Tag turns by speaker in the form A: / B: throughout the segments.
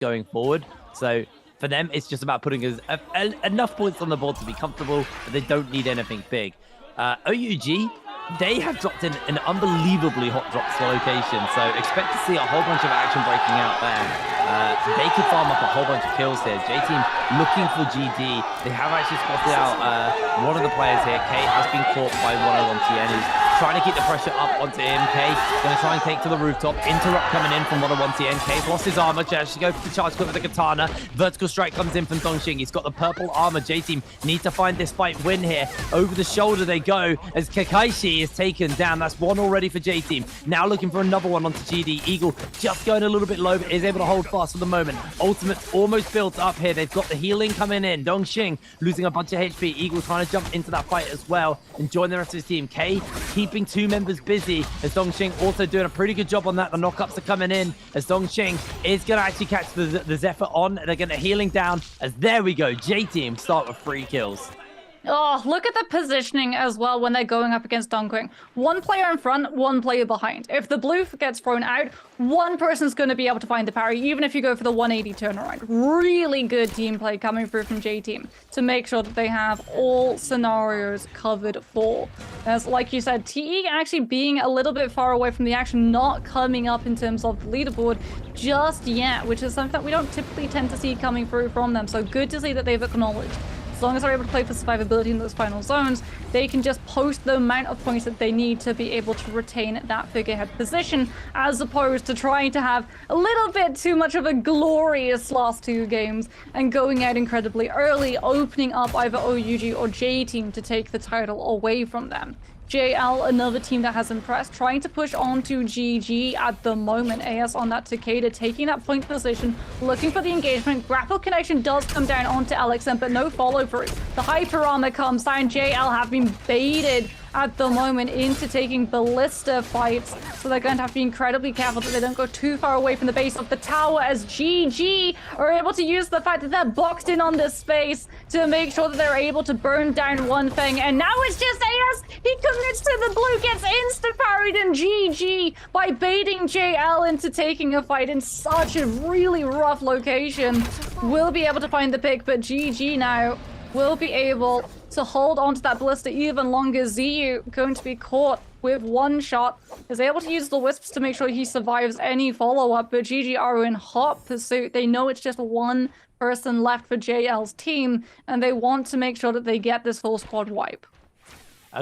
A: going forward. So for them, it's just about putting enough points on the board to be comfortable, but they don't need anything big. OUG, they have dropped in an unbelievably hot drops location, so expect to see a whole bunch of action breaking out there. They could farm up a whole bunch of kills here. J-Team looking for GD. They have actually spotted out one of the players here. K has been caught by 101TN, who's trying to keep the pressure up onto him. K going to try and take to the rooftop. Interrupt coming in from 101TN. K's lost his armor. Just go for the charge quick with the katana. Vertical strike comes in from Dongxing. He's got the purple armor. J-Team need to find this fight win here. Over the shoulder they go as Kakaishi is taken down. That's one already for J-Team. Now looking for another one onto GD. Eagle just going a little bit low, but is able to hold fast for the moment. Ultimate's almost built up here. They've got the healing coming in. Dongxing losing a bunch of HP. Eagle trying to jump into that fight as well and join the rest of his team. K keeping two members busy as Dongxing also doing a pretty good job on that. The knockups are coming in as Dongxing is going to actually catch the Zephyr on. They're going to healing down as there we go. J-Team start with 3 kills.
B: Oh, look at the positioning as well when they're going up against Dongqing. One player in front, one player behind. If the blue gets thrown out, one person's going to be able to find the parry, even if you go for the 180 turnaround. Really good team play coming through from J-Team to make sure that they have all scenarios covered for. As like you said, TE actually being a little bit far away from the action, not coming up in terms of the leaderboard just yet, which is something that we don't typically tend to see coming through from them. So good to see that they've acknowledged. As long as they're able to play for survivability in those final zones, they can just post the amount of points that they need to be able to retain that figurehead position, as opposed to trying to have a little bit too much of a glorious last 2 games and going out incredibly early, opening up either OUG or J-Team to take the title away from them. JL, another team that has impressed, trying to push on to GG at the moment. AS on that Takeda, taking that point position, looking for the engagement. Grapple connection does come down onto LXM, but no follow through. The hyper armor comes down. JL have been baited at the moment into taking ballista fights, so they're going to have to be incredibly careful that they don't go too far away from the base of the tower, as GG are able to use the fact that they're boxed in on this space to make sure that they're able to burn down one thing. And now it's just AS. He commits to the blue, gets insta-parried, and GG by baiting JL into taking a fight in such a really rough location. Will be able to find the pick, but GG now will be able to hold on to that ballista even longer. ZU going to be caught with one shot, is able to use the wisps to make sure he survives any follow-up, but GG are in hot pursuit. They know it's just one person left for JL's team, and they want to make sure that they get this full squad wipe.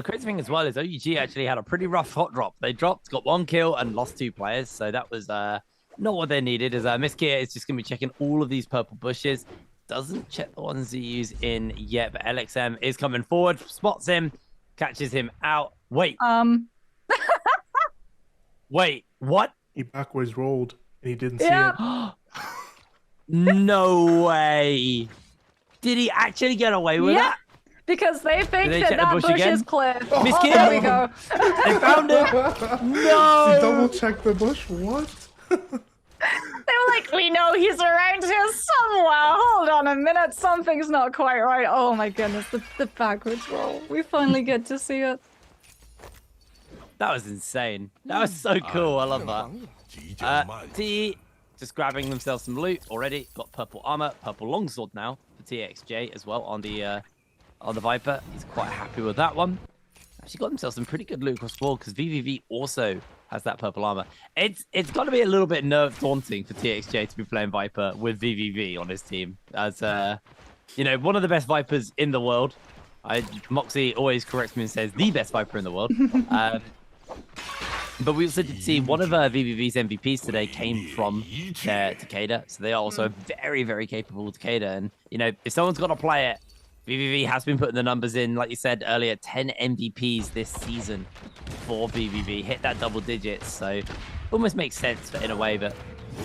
A: Crazy thing as well is OUG actually had a pretty rough hot drop. They dropped, got 1 kill, and lost 2 players, so that was not what they needed. As Miss Kia is just going to be checking all of these purple bushes. Doesn't check the ones ZU's in yet, but LXM is coming forward, spots him, catches him out. Wait. Wait, what?
C: He backwards rolled and he didn't see it.
A: No way. Did he actually get away with that?
B: Because they think that bush is clear.
A: Miss Kia,
B: there we go.
A: They found him. No.
C: He double checked the bush. What?
B: They were like, we know he's around here somewhere. Hold on a minute. Something's not quite right. Oh my goodness, the backwards roll. We finally get to see it.
A: That was insane. That was so cool. I love that. T just grabbing themselves some loot already. Got purple armor, purple longsword now for TXJ as well on the Viper. He's quite happy with that one. Actually got himself some pretty good loot across the board because VVV also has that purple armor. It's got to be a little bit nerve-daunting for TXJ to be playing Viper with VVV on his team. As, you know, one of the best Vipers in the world. Moxie always corrects me and says the best Viper in the world. But we also did see one of VVV's MVPs today came from their Takeda. So they are also a very, very capable Takeda. And, you know, if someone's got to play it, VVV has been putting the numbers in, like you said earlier, 10 MVPs this season for VVV. Hit that double digits, so almost makes sense in a way, but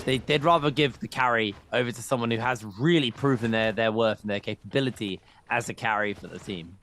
A: they'd rather give the carry over to someone who has really proven their worth and their capability as a carry for the team.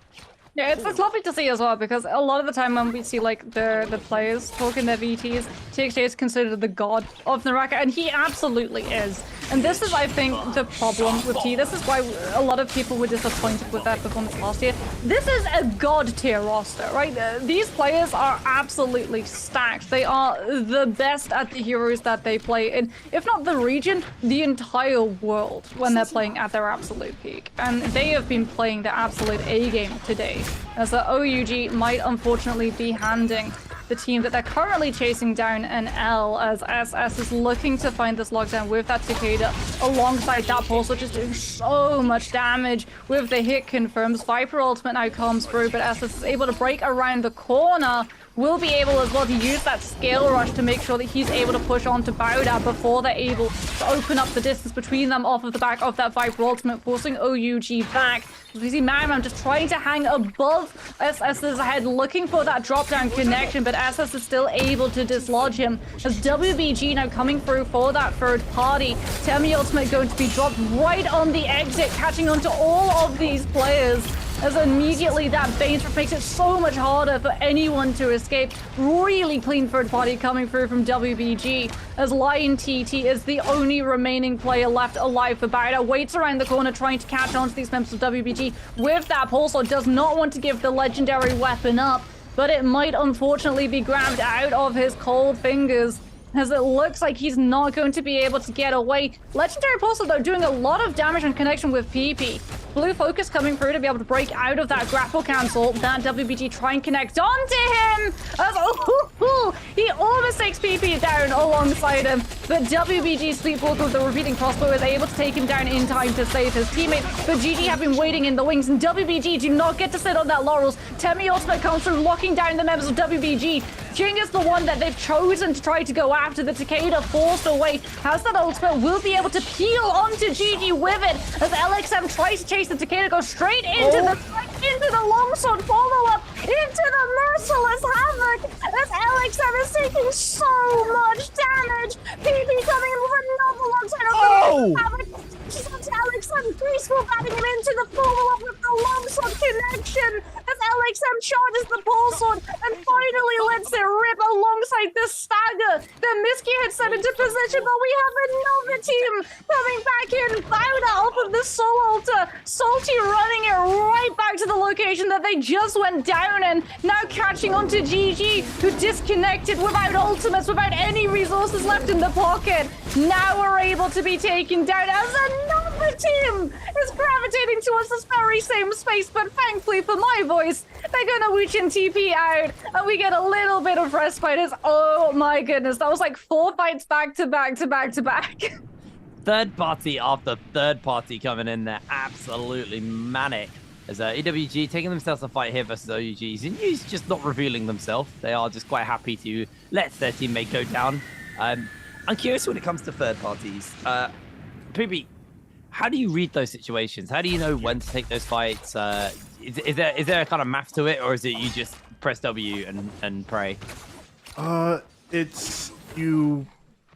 B: Yeah, it's lovely to see as well, because a lot of the time when we see like the players talking their VTs, TXJ is considered the god of Naraka, and he absolutely is. And this is, I think, the problem with T. This is why a lot of people were disappointed with that performance last year. This is a god tier roster, right? These players are absolutely stacked. They are the best at the heroes that they play in, if not the region, the entire world when they're playing at their absolute peak. And they have been playing their absolute A game today, as the OUG might unfortunately be handing the team that they're currently chasing down an L, as SS is looking to find this lockdown with that Takeda alongside that pulse, which is doing so much damage with the hit confirms. Viper ultimate now comes through, but SS is able to break around the corner. Will be able as well to use that scale rush to make sure that he's able to push on to Bauda before they're able to open up the distance between them off of the back of that Viper ultimate, forcing OUG back. As we see Madman just trying to hang above SS's head, looking for that drop-down connection, but SS is still able to dislodge him. As WBG now coming through for that third party. Temi ultimate going to be dropped right on the exit, catching onto all of these players. As immediately that Banes makes it so much harder for anyone to escape. Really clean third party coming through from WBG, as Lion TT is the only remaining player left alive for Bauda. Waits around the corner trying to catch on to these members of WBG with that pulsar. Does not want to give the legendary weapon up, but it might unfortunately be grabbed out of his cold fingers, as it looks like he's not going to be able to get away. Legendary Pulsar, though, doing a lot of damage and connection with PP. Blue Focus coming through to be able to break out of that grapple cancel. That WBG try and connect onto him. He almost takes PP down alongside him, but WBG Sleepwalker with the repeating crossbow is able to take him down in time to save his teammate. But GG have been waiting in the wings, and WBG do not get to sit on that laurels. Temi ultimate comes through, locking down the members of WBG. Jing is the one that they've chosen to try to go after. The Takeda forced away. Has that ultimate, will be able to peel onto GG with it, as LXM tries to chase the Takeda, go straight into the longsword follow-up, into the merciless havoc, as LXM is taking so much damage. PP coming in with another longsword havoc. She's on to LXM, graceful batting him into the follow-up with the longsword connection, as LXM charges the pulsword and finally lets it rip alongside the stagger. The Miski had set into position, but we have another team coming back in. Bauda off of the Soul Altar. Salty running it right back to the location that they just went down in. Now catching onto GG, who disconnected without ultimates, without any resources left in the pocket. Now we're able to be taken down as another team is gravitating towards this very same space, but thankfully for my voice, they're gonna witch and TP out, and we get a little bit of respite. Oh my goodness, that was like 4 fights back to back to back to back.
A: Third party after third party coming in there, absolutely manic. As EWG taking themselves a fight here versus OUG. Zinju's just not revealing themselves. They are just quite happy to let their teammate go down. I'm curious when it comes to third parties. Poopy, how do you read those situations? How do you know when to take those fights? Is there a kind of math to it, or is it you just press W and pray?
C: It's you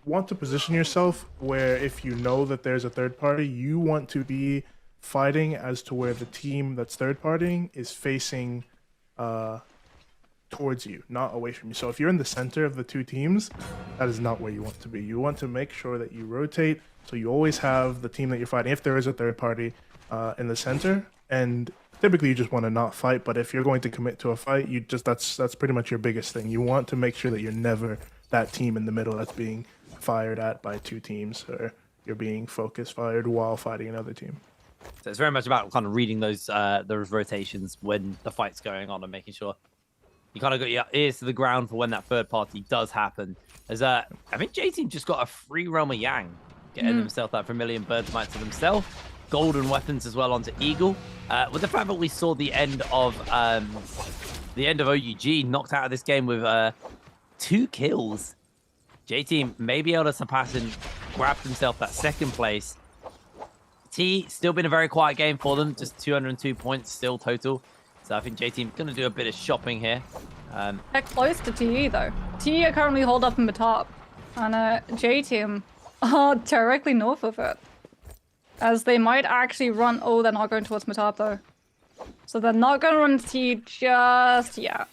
C: want to position yourself where if you know that there's a third party, you want to be fighting as to where the team that's third partying is facing towards you, not away from you. So if you're in the center of the two teams, that is not where you want to be. You want to make sure that you rotate, so you always have the team that you're fighting, if there is a third party, in the center. And typically you just want to not fight, but if you're going to commit to a fight, you just that's pretty much your biggest thing. You want to make sure that you're never that team in the middle that's being fired at by two teams, or you're being focus fired while fighting another team.
A: So it's very much about kind of reading those rotations when the fight's going on and making sure you kind of got your ears to the ground for when that third party does happen. As I think J-Team just got a free Realm of Yang, getting himself that Vermilion Bird Smite to themselves. Golden weapons as well onto Eagle. With the fact that we saw the end of OUG knocked out of this game with 2 kills, J-Team may be able to surpass and grab himself that second place. T, still been a very quiet game for them, just 202 points still total. So I think J-Team going to do a bit of shopping here.
B: They're close to TE though. TE are currently holed up in the top, and J-Team are directly north of it. As they might actually run... Oh, they're not going towards Matop though. So they're not going to run T just yet.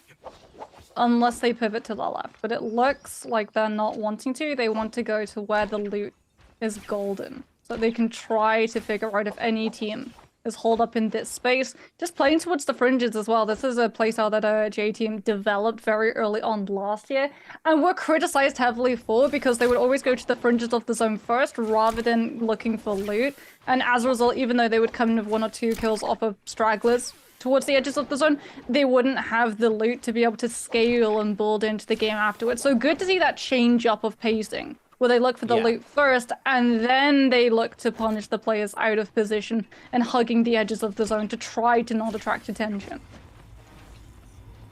B: Unless they pivot to the left. But it looks like they're not wanting to. They want to go to where the loot is golden. So they can try to figure out if any team is holed up in this space. Just playing towards the fringes as well. This is a playstyle that J Team developed very early on last year. And were criticized heavily for because they would always go to the fringes of the zone first rather than looking for loot. And as a result, even though they would come in with 1 or 2 kills off of stragglers towards the edges of the zone, they wouldn't have the loot to be able to scale and build into the game afterwards. So good to see that change up of pacing, where they look for the loot first, and then they look to punish the players out of position and hugging the edges of the zone to try to not attract attention.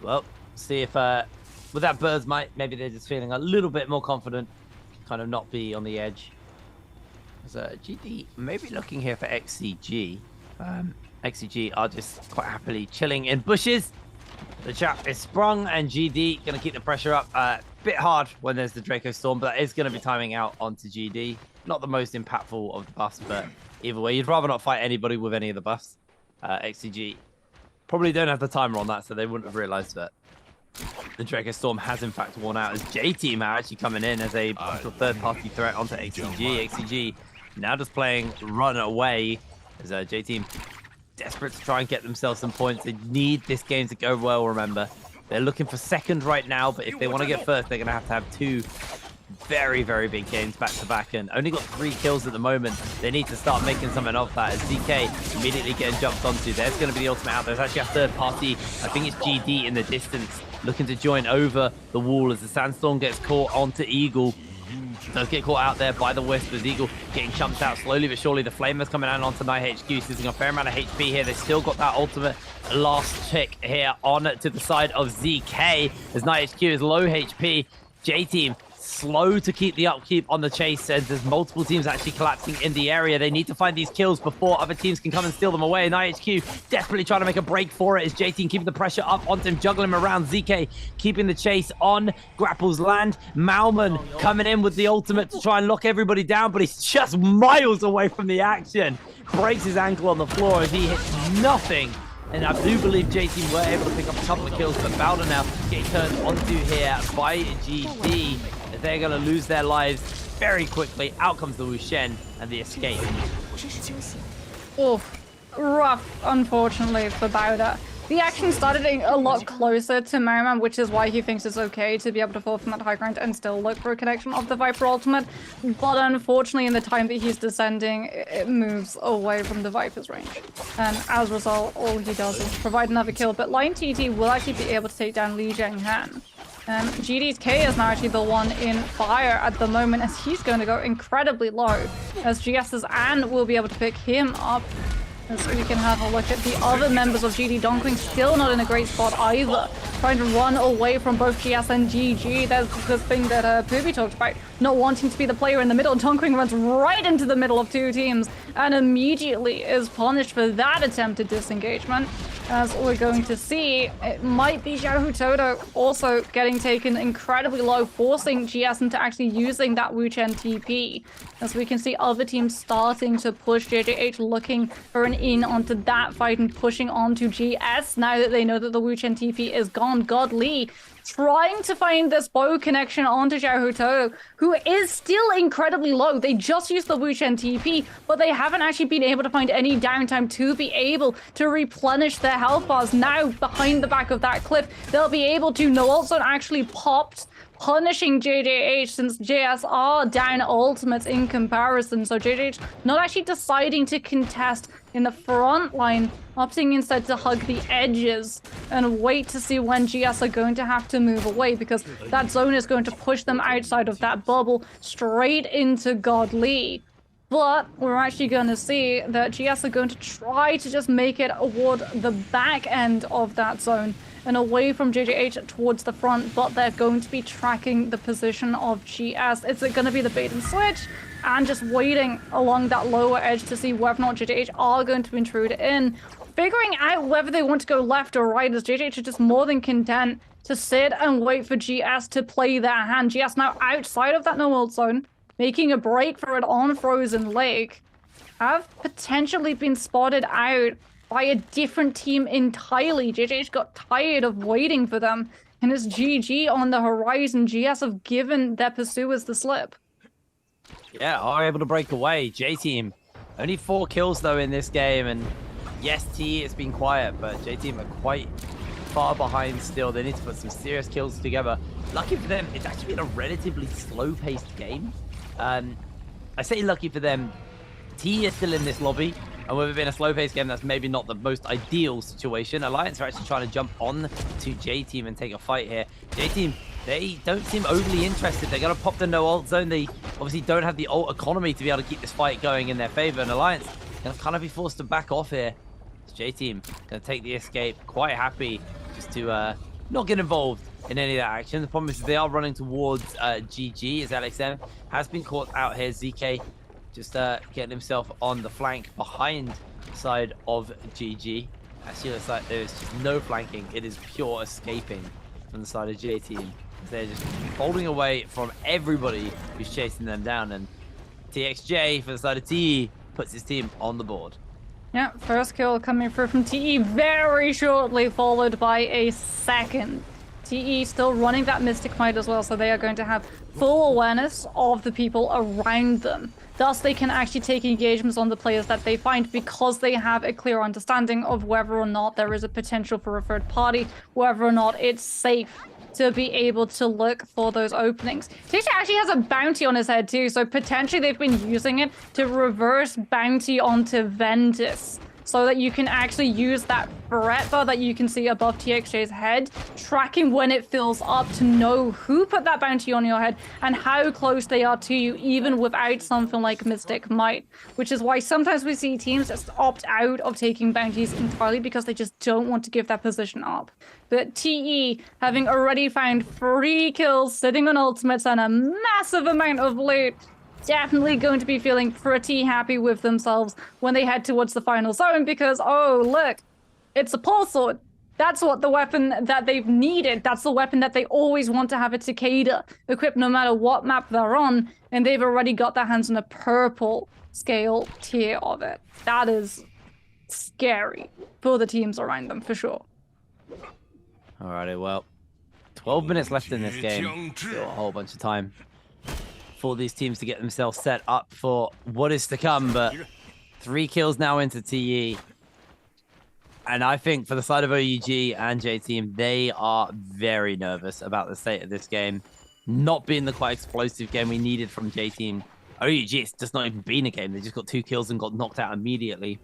A: Well, see if with that bird's might, maybe they're just feeling a little bit more confident, kind of not be on the edge. So GD maybe looking here for XCG. XCG are just quite happily chilling in bushes. The trap is sprung, and GD going to keep the pressure up. Bit hard when there's the Draco Storm, but that is going to be timing out onto GD. Not the most impactful of the buffs, but either way, you'd rather not fight anybody with any of the buffs. XCG probably don't have the timer on that, so they wouldn't have realized that the Draco Storm has in fact worn out, as J-Team are actually coming in as a potential third-party threat onto XCG. XCG now just playing run away as J-Team desperate to try and get themselves some points. They need this game to go well, remember. They're looking for second right now, but if they want to get first, they're going to have 2 very, very big games back-to-back, and only got 3 kills at the moment. They need to start making something of that, as ZK immediately getting jumped onto. There's going to be the ultimate out. There's actually a third party. I think it's GD in the distance, looking to join over the wall as the Sandstorm gets caught onto Eagle. Does get caught out there by the Wisp as Eagle getting chumped out slowly but surely. The Flamers coming out onto Night HQ, using a fair amount of HP here. They've still got that ultimate last tick here on to the side of ZK as Night HQ is low HP. J-Team slow to keep the upkeep on the chase, and there's multiple teams actually collapsing in the area. They need to find these kills before other teams can come and steal them away. Night HQ desperately trying to make a break for it as J-Team keeping the pressure up onto him, juggling him around. ZK keeping the chase on Grapple's land. Malman coming in with the ultimate to try and lock everybody down, but he's just miles away from the action. Breaks his ankle on the floor as he hits nothing. And I do believe J-Team were able to pick up a couple of kills, but Bowder now getting turned onto here by GD. They're going to lose their lives very quickly. Out comes the Wuxian and the escape.
B: Oof. Rough, unfortunately, for Bowder. The action started a lot closer to Merriman, which is why he thinks it's okay to be able to fall from that high ground and still look for a connection of the Viper ultimate. But unfortunately, in the time that he's descending, it moves away from the Viper's range. And as a result, all he does is provide another kill. But Lion TT will actually be able to take down Li Zhenghan. GD's K is now actually the one in fire at the moment, as he's going to go incredibly low, as GS's Anne will be able to pick him up. As we can have a look at the other members of GD. Dongqing still not in a great spot either, trying to run away from both GS and GG. There's the thing that Poopy talked about, not wanting to be the player in the middle. Dongqing runs right into the middle of 2 teams and immediately is punished for that attempted disengagement. As we're going to see, it might be Xiaohu Todo also getting taken incredibly low, forcing GS into actually using that Wuchen TP. As we can see other teams starting to push JJH, looking for an in onto that fight and pushing onto GS now that they know that the Wuchen TP is gone. Godly trying to find this bow connection onto Xiaohu Todo, who is still incredibly low. They just used the Wuchen TP, but they haven't actually been able to find any downtime to be able to replenish their health bars. Now, behind the back of that cliff, they'll be able to. No Ultzone actually popped, punishing JJH since JS are down ultimates in comparison. So JJH not actually deciding to contest in the front line, opting instead to hug the edges and wait to see when GS are going to have to move away, because that zone is going to push them outside of that bubble straight into Godly. But we're actually going to see that GS are going to try to just make it toward the back end of that zone and away from JJH towards the front, but they're going to be tracking the position of GS. Is it going to be the bait and switch? And just waiting along that lower edge to see whether or not JJH are going to intrude in. Figuring out whether they want to go left or right, as JJH are just more than content to sit and wait for GS to play their hand. GS now outside of that no-ult zone, making a break for it on Frozen Lake. Have potentially been spotted out by a different team entirely. JJ's got tired of waiting for them, and it's GG on the horizon. GS have given their pursuers the slip.
A: Yeah, are able to break away. J-Team, only 4 kills though in this game, and yes, T, it's been quiet, but J-Team are quite far behind still. They need to put some serious kills together. Lucky for them, it's actually been a relatively slow-paced game. I say lucky for them, T is still in this lobby, and with it being a slow-paced game, that's maybe not the most ideal situation. Alliance are actually trying to jump on to J-Team and take a fight here. J-Team, they don't seem overly interested. They're going to pop the no-ult zone. They obviously don't have the ult economy to be able to keep this fight going in their favor, and Alliance going to kind of be forced to back off here. J-Team going to take the escape, quite happy just to not get involved in any of that action. The problem is they are running towards GG, as Alex has been caught out here. ZK just getting himself on the flank behind side of GG. Actually, looks like there's just no flanking. It is pure escaping from the side of J-Team. They're just folding away from everybody who's chasing them down. And TXJ for the side of TE puts his team on the board.
B: Yeah, first kill coming through from TE, very shortly followed by a second. TE still running that Mystic Might as well, so they are going to have full awareness of the people around them. Thus, they can actually take engagements on the players that they find because they have a clear understanding of whether or not there is a potential for a third party, whether or not it's safe to be able to look for those openings. TJ actually has a bounty on his head too, so potentially they've been using it to reverse bounty onto Ventus, so that you can actually use that threat bar that you can see above TXJ's head, tracking when it fills up to know who put that bounty on your head and how close they are to you, even without something like Mystic Might. Which is why sometimes we see teams just opt out of taking bounties entirely because they just don't want to give that position up. But TE, having already found 3 kills, sitting on ultimates and a massive amount of loot, definitely going to be feeling pretty happy with themselves when they head towards the final zone because, oh, look, it's a pole sword. That's what the weapon that they've needed. That's the weapon that they always want to have a Cicada equipped no matter what map they're on. And they've already got their hands on a purple scale tier of it. That is scary for the teams around them, for sure.
A: Alrighty, well, 12 minutes left in this game. Still a whole bunch of time for these teams to get themselves set up for what is to come, but 3 kills now into TE. And I think for the side of OUG and J-Team, they are very nervous about the state of this game. Not being the quite explosive game we needed from J-Team. OUG, it's just not even been a game. They just got 2 kills and got knocked out immediately.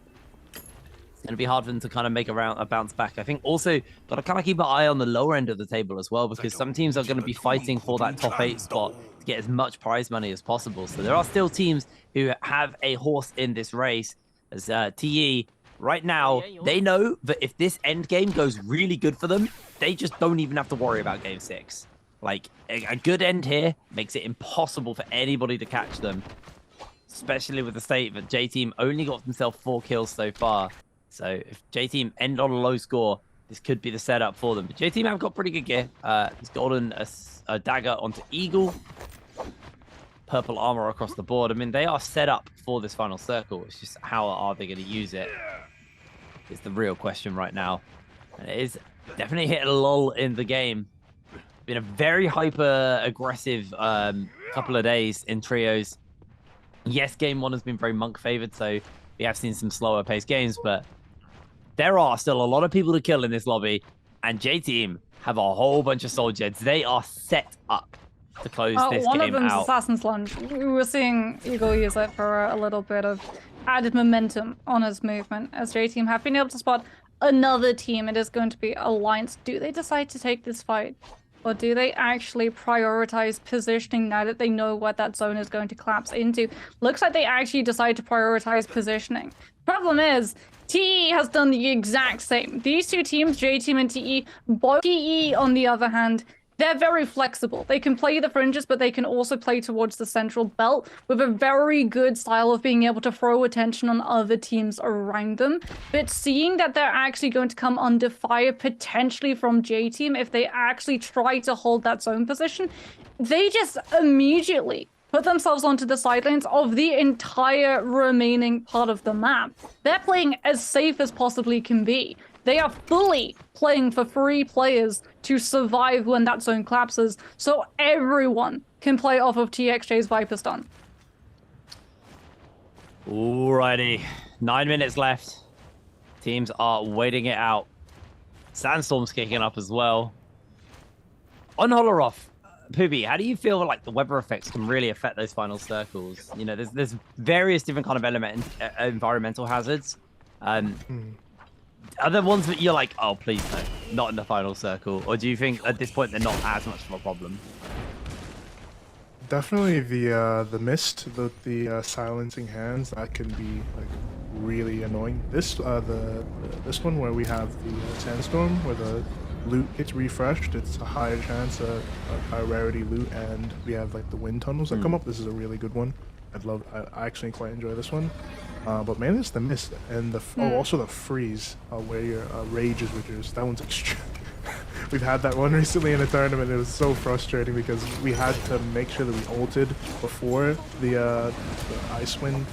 A: It's going to be hard for them to kind of make a bounce back. I think also got to kind of keep an eye on the lower end of the table as well, because some teams are going to be fighting for that top 8 spot to get as much prize money as possible. So there are still teams who have a horse in this race. As TE, right now, they know that if this end game goes really good for them, they just don't even have to worry about game 6. Like, a good end here makes it impossible for anybody to catch them, especially with the state that J-Team only got themselves 4 kills so far. So if J-Team end on a low score, this could be the setup for them. But J-Team have got pretty good gear. He's gotten a dagger onto Eagle. Purple armor across the board. I mean, they are set up for this final circle. It's just how are they going to use it? It's the real question right now. And it is definitely hit a lull in the game. Been a very hyper-aggressive couple of days in trios. Yes, game 1 has been very monk favored, so we have seen some slower paced games, but there are still a lot of people to kill in this lobby, and J-Team have a whole bunch of soul jets. They are set up to close this game out.
B: One of them's Assassin's Lunge. We were seeing Eagle use it for a little bit of added momentum on his movement, as J-Team have been able to spot another team. It is going to be Alliance. Do they decide to take this fight? Or do they actually prioritize positioning now that they know what that zone is going to collapse into? Looks like they actually decide to prioritize positioning. Problem is, TE has done the exact same. These two teams, J-Team and TE, both TE on the other hand, they're very flexible. They can play the fringes, but they can also play towards the central belt with a very good style of being able to throw attention on other teams around them. But seeing that they're actually going to come under fire potentially from J-Team if they actually try to hold that zone position, they just immediately put themselves onto the sidelines of the entire remaining part of the map. They're playing as safe as possibly can be. They are fully playing for free players to survive when that zone collapses, so everyone can play off of TXJ's Viper stun.
A: Alrighty, 9 minutes left. Teams are waiting it out. Sandstorm's kicking up as well. On Holoroth, Poopy, how do you feel like the weather effects can really affect those final circles? You know, there's various different kind of environmental hazards. Are there ones that you're like, oh, please no, not in the final circle? Or do you think at this point they're not as much of a problem?
C: Definitely the mist, the silencing hands, that can be like really annoying. This this one where we have the sandstorm, where the loot gets refreshed, it's a higher chance of high rarity loot, and we have like the wind tunnels that come up. This is a really good one. I actually quite enjoy this one. But mainly it's the mist and also the freeze, where your rage is reduced. That one's extreme. We've had that one recently in a tournament. It was so frustrating because we had to make sure that we ulted before the ice wind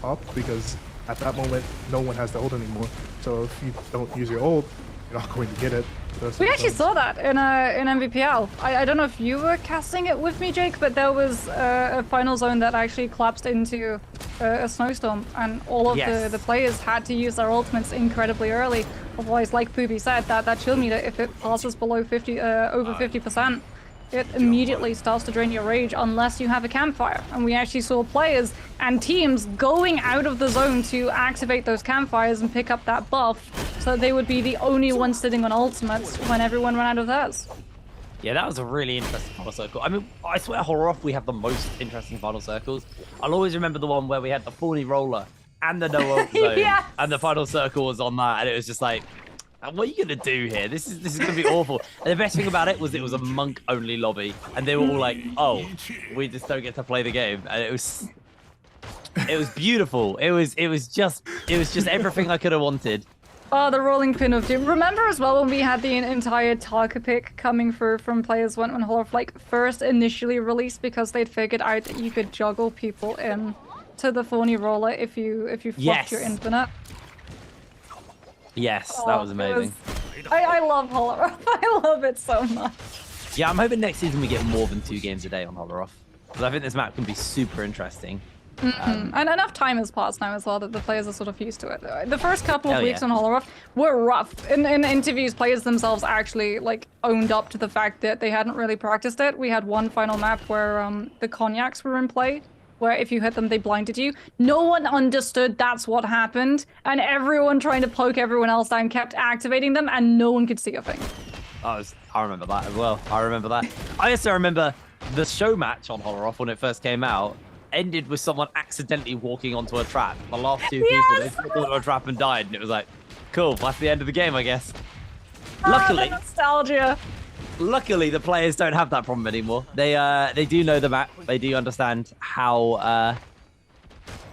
C: popped, because at that moment no one has the ult anymore. So if you don't use your ult, you're not going to get it.
B: We actually saw that in NBPL. I don't know if you were casting it with me, Jake, but there was a final zone that actually collapsed into a snowstorm, and all of the players had to use their ultimates incredibly early. Otherwise, like Poopy said, that chill meter, if it passes below 50, over 50%, it immediately starts to drain your rage unless you have a campfire. And we actually saw players and teams going out of the zone to activate those campfires and pick up that buff, so they would be the only ones sitting on ultimates when everyone ran out of theirs.
A: Yeah, that was a really interesting final circle. I mean, I swear, Holoroth, we have the most interesting final circles. I'll always remember the one where we had the Thorny Roller and the no ult zone,
B: Yes!
A: and the final circle was on that, and it was just like, what are you gonna do here? This is gonna be awful. And the best thing about it was a monk only lobby, and they were all like, oh, we just don't get to play the game, and it was beautiful. It was just everything I could have wanted.
B: Oh, the rolling pin of doom. Remember as well when we had the entire Tarka pick coming through from players when Holoroth like first initially released, because they'd figured out that you could juggle people in to the Thorny Roller if you fluffed your infinite.
A: Yes, that was amazing.
B: I love Holoroth. I love it so much.
A: Yeah, I'm hoping next season we get more than 2 games a day on Holoroth, because I think this map can be super interesting.
B: And enough time has passed now as well that the players are sort of used to it. The first couple of weeks on Holoroth were rough. In interviews, players themselves actually like owned up to the fact that they hadn't really practiced it. We had one final map where the cognacs were in play, where if you hit them, they blinded you. No one understood that's what happened, and everyone trying to poke everyone else down kept activating them, and no one could see a thing.
A: I remember that as well. I remember that. I also remember the show match on Holoroth when it first came out ended with someone accidentally walking onto a trap. The last 2 people, they walked onto a trap and died, and it was like, cool, that's the end of the game, I guess. Luckily,
B: nostalgia.
A: Luckily, the players don't have that problem anymore. They do know the map. They do understand how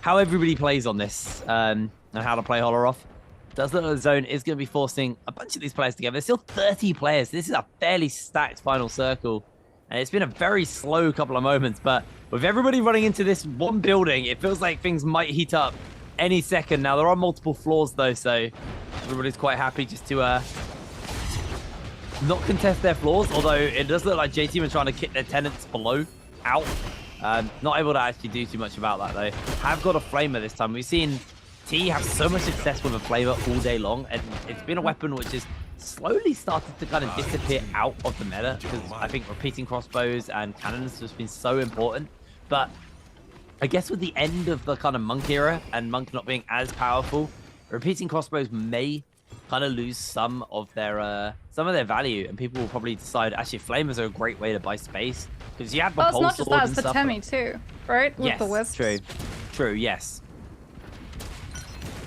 A: everybody plays on this, and how to play Holoroth. Does look like the zone is going to be forcing a bunch of these players together. There's still 30 players. This is a fairly stacked final circle, and it's been a very slow couple of moments, but with everybody running into this one building, it feels like things might heat up any second. Now, there are multiple floors, though, so everybody's quite happy just to not contest their floors, although it does look like J-Team are trying to kick their tenants below out. Not able to actually do too much about that, though. Have got a Flamer this time. We've seen T have so much success with a Flamer all day long, and it's been a weapon which has slowly started to kind of disappear out of the meta, because I think repeating crossbows and cannons has just been so important. But I guess with the end of the kind of Monk era and Monk not being as powerful, repeating crossbows may kind of lose some of their value, and people will probably decide actually Flamers are a great way to buy space, because you have the pole
B: it's not
A: sword
B: just that,
A: and
B: it's the
A: stuff.
B: Temi too, right? With
A: Yes,
B: the wisps.
A: True, yes.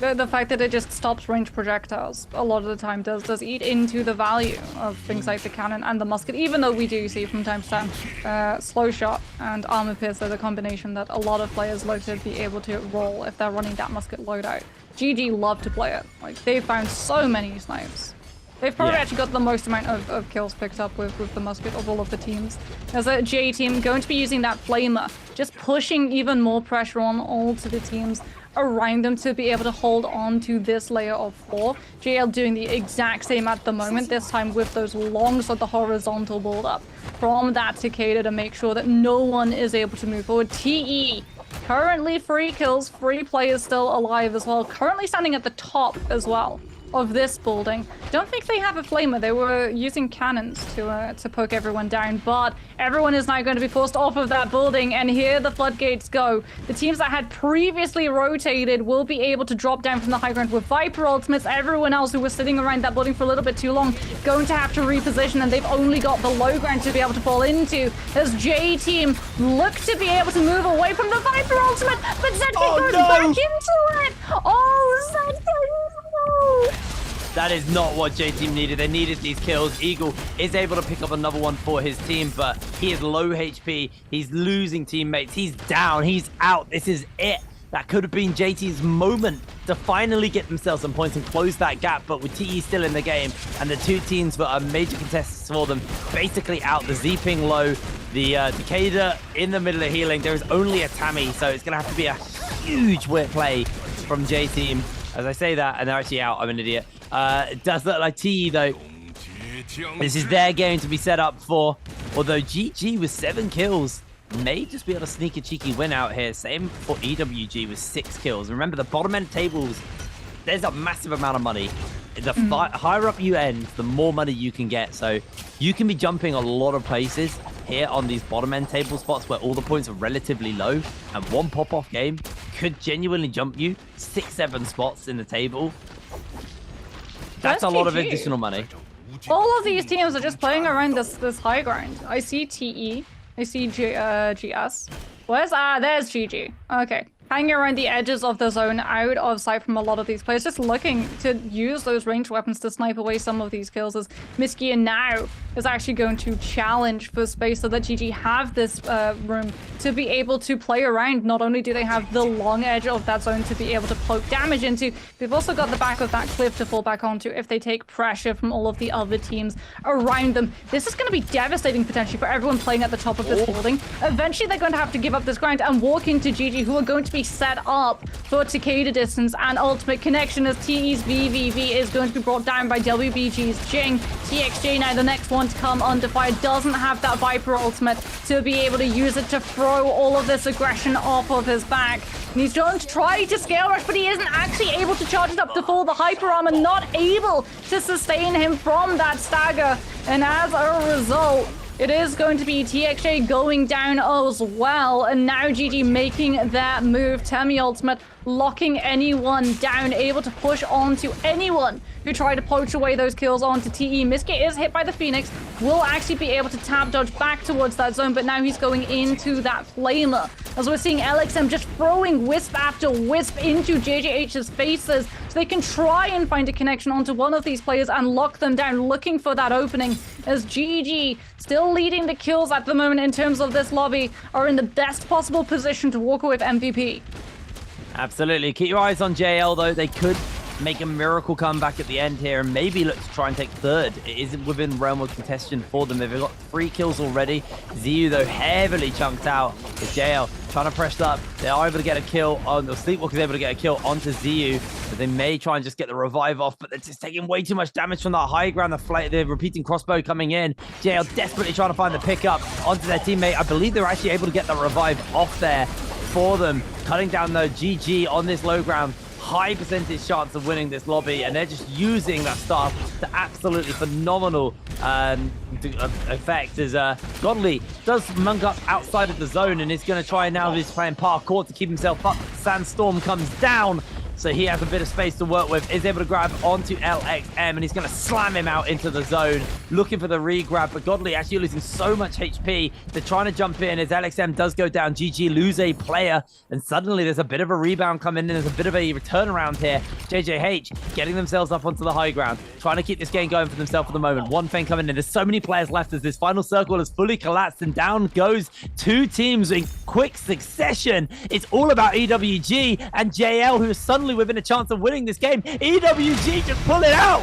B: The fact that it just stops range projectiles a lot of the time does eat into the value of things like the cannon and the musket, even though we do see from time to time slow shot and armor piercer, the combination that a lot of players like to be able to roll if they're running that musket loadout. GG love to play it. Like, they found so many snipes. They've probably
A: Yeah.
B: actually got the most amount of kills picked up with the musket of all of the teams. As a J team going to be using that flamer, just pushing even more pressure on all to the teams around them to be able to hold on to this layer of 4. JL doing the exact same at the moment, this time with those longs of the horizontal build up from that Takeda to make sure that no one is able to move forward. TE currently 3 kills, 3 players still alive as well, currently standing at the top as well of this building. Don't think they have a flamer. They were using cannons to poke everyone down, but everyone is now going to be forced off of that building, and here the floodgates go. The teams that had previously rotated will be able to drop down from the high ground with Viper ultimates. Everyone else who was sitting around that building for a little bit too long going to have to reposition, and they've only got the low ground to be able to fall into as J team look to be able to move away from the Viper ultimate, but Zedkin goes back into it. Oh, Zedkin, no.
A: That is not what J-Team needed. They needed these kills. Eagle is able to pick up another one for his team, but he is low HP. He's losing teammates. He's down. He's out. This is it. That could have been JT's moment to finally get themselves some points and close that gap, but with TE still in the game and the 2 teams that are major contestants for them basically out. The Z-Ping low, the Takeda in the middle of healing. There is only a Tammy, so it's going to have to be a huge whip play from J-Team. As I say that, and they're actually out. I'm an idiot. It does look like TE, though. This is their game to be set up for. Although GG with 7 kills may just be able to sneak a cheeky win out here. Same for EWG with 6 kills. Remember, the bottom end tables, there's a massive amount of money. The higher up you end, the more money you can get. So you can be jumping a lot of places here on these bottom end table spots where all the points are relatively low, and one pop-off game could genuinely jump you 6-7 spots in the table. That's a lot of
B: GG.
A: additional money.
B: All of these teams are just playing around this high ground. I see TE. I see GS. Where's there's GG. Okay. Hanging around the edges of the zone, out of sight from a lot of these players, just looking to use those ranged weapons to snipe away some of these kills, as Miskian now is actually going to challenge for space so that GG have this room to be able to play around. Not only do they have the long edge of that zone to be able to poke damage into, they've also got the back of that cliff to fall back onto if they take pressure from all of the other teams around them. This is going to be devastating potentially for everyone playing at the top of this building. Eventually they're going to have to give up this ground and walk into GG, who are going to be set up for Takeda distance and ultimate connection, as TE's VVV is going to be brought down by WBG's Jing. TXJ now the next one to come under fire, doesn't have that Viper ultimate to be able to use it to throw all of this aggression off of his back. And he's going to try to scale rush, but he isn't actually able to charge it up to full. The hyper armor not able to sustain him from that stagger, and as a result, it is going to be TXJ going down as well, and now GG making that move. Temi ultimate locking anyone down, able to push onto anyone who tried to poach away those kills onto TE. Miske is hit by the Phoenix, will actually be able to tap dodge back towards that zone, but now he's going into that flamer, as we're seeing LXM just throwing wisp after wisp into JJH's faces so they can try and find a connection onto one of these players and lock them down, looking for that opening, as GG still leading the kills at the moment in terms of this lobby, are in the best possible position to walk away with MVP.
A: Absolutely. Keep your eyes on JL, though. They could make a miracle comeback at the end here and maybe look to try and take third. It isn't within realm of contention for them. They've got 3 kills already. ZU, though, heavily chunked out. With JL trying to press up. They are able to get a kill on, the Sleepwalker's able to get a kill onto ZU. But they may try and just get the revive off, but they're just taking way too much damage from that high ground. The repeating crossbow coming in. JL desperately trying to find the pickup onto their teammate. I believe they're actually able to get the revive off there for them. Cutting down, though, GG on this low ground. High percentage chance of winning this lobby, and they're just using that stuff to absolutely phenomenal effect, as Godly does monk up outside of the zone and is going to try now. He's playing parkour to keep himself up. Sandstorm comes down, so he has a bit of space to work with, is able to grab onto LXM, and he's going to slam him out into the zone, looking for the re-grab, but Godly actually losing so much HP. They're trying to jump in as LXM does go down. GG lose a player, and suddenly there's a bit of a rebound coming in. There's a bit of a turnaround here. JJH getting themselves up onto the high ground, trying to keep this game going for themselves for the moment. One thing coming in. There's so many players left as this final circle has fully collapsed, and down goes 2 teams in quick succession. It's all about EWG and JL, who is suddenly within a chance of winning this game. EWG just pull it out.